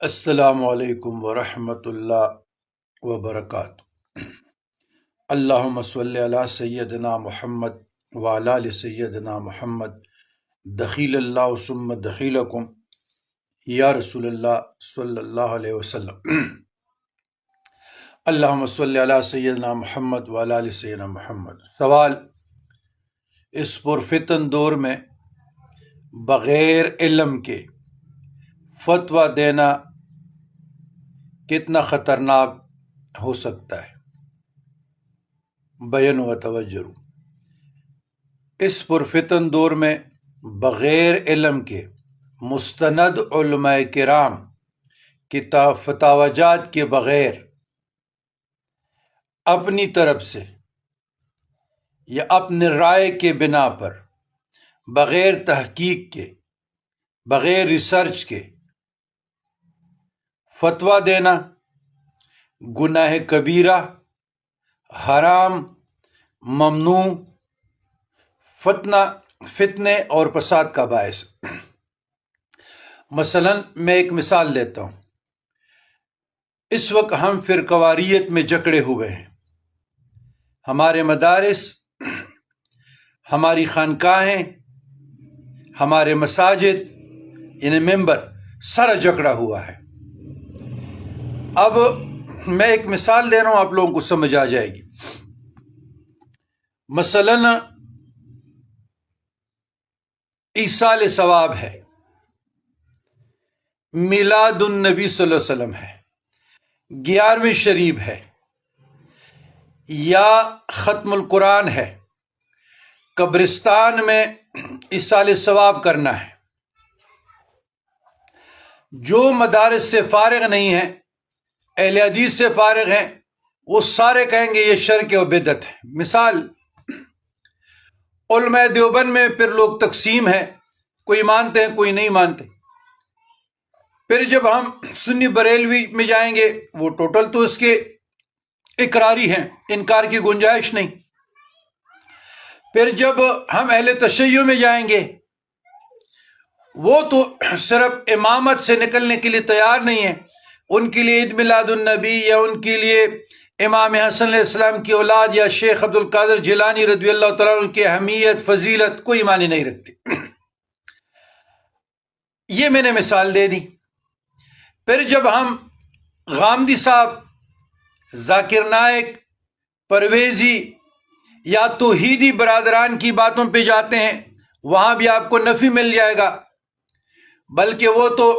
السلام علیکم ورحمۃ اللہ وبرکاتہ۔ اللہم صلی علی سیدنا محمد وعلی آل سیدنا محمد دخیل اللہ ثم دخیلکم یا رسول اللہ صلی اللہ علیہ وسلم۔ اللہم صلی علی سیدنا محمد وعلی آل سیدنا محمد۔ سوال: اس پرفتن دور میں بغیر علم کے فتویٰ دینا کتنا خطرناک ہو سکتا ہے؟ بیان و توجہ۔ اس پرفتن دور میں بغیر علم کے مستند علماء کرام کی فتاویٰ کے بغیر اپنی طرف سے یا اپنے رائے کے بنا پر بغیر تحقیق کے بغیر ریسرچ کے فتویٰ دینا گناہ کبیرہ، حرام، ممنوع، فتنے اور فساد کا باعث۔ مثلا میں ایک مثال دیتا ہوں۔ اس وقت ہم فرقواریت میں جکڑے ہوئے ہیں۔ ہمارے مدارس، ہماری خانقاہیں، ہمارے مساجد یعنی ممبر سارا جکڑا ہوا ہے۔ اب میں ایک مثال دے رہا ہوں، آپ لوگوں کو سمجھ آ جائے گی۔ مثلا ایصال ثواب ہے، میلاد النبی صلی اللہ علیہ وسلم ہے، 11ویں شریف ہے، یا ختم القرآن ہے، قبرستان میں ایصال ثواب کرنا ہے۔ جو مدارس سے فارغ نہیں ہیں، اہل حدیث سے فارغ ہیں، وہ سارے کہیں گے یہ شرک و بدعت ہے۔ مثال، علماء دیوبند میں پھر لوگ تقسیم ہیں، کوئی مانتے ہیں کوئی نہیں مانتے۔ پھر جب ہم سنی بریلوی میں جائیں گے، وہ ٹوٹل تو اس کے اقراری ہیں، انکار کی گنجائش نہیں۔ پھر جب ہم اہل تشیع میں جائیں گے، وہ تو صرف امامت سے نکلنے کے لیے تیار نہیں ہیں۔ ان کے لیے عید میلاد النبی یا ان کے لیے امام حسن علیہ السلام کی اولاد یا شیخ عبد القادر جیلانی رضی اللہ تعالیٰ عنہ کی اہمیت، فضیلت کوئی معنی نہیں رکھتی۔ یہ میں نے مثال دے دی۔ پھر جب ہم غامدی صاحب، ذاکر نائک، پرویزی یا توحیدی برادران کی باتوں پہ جاتے ہیں، وہاں بھی آپ کو نفی مل جائے گا، بلکہ وہ تو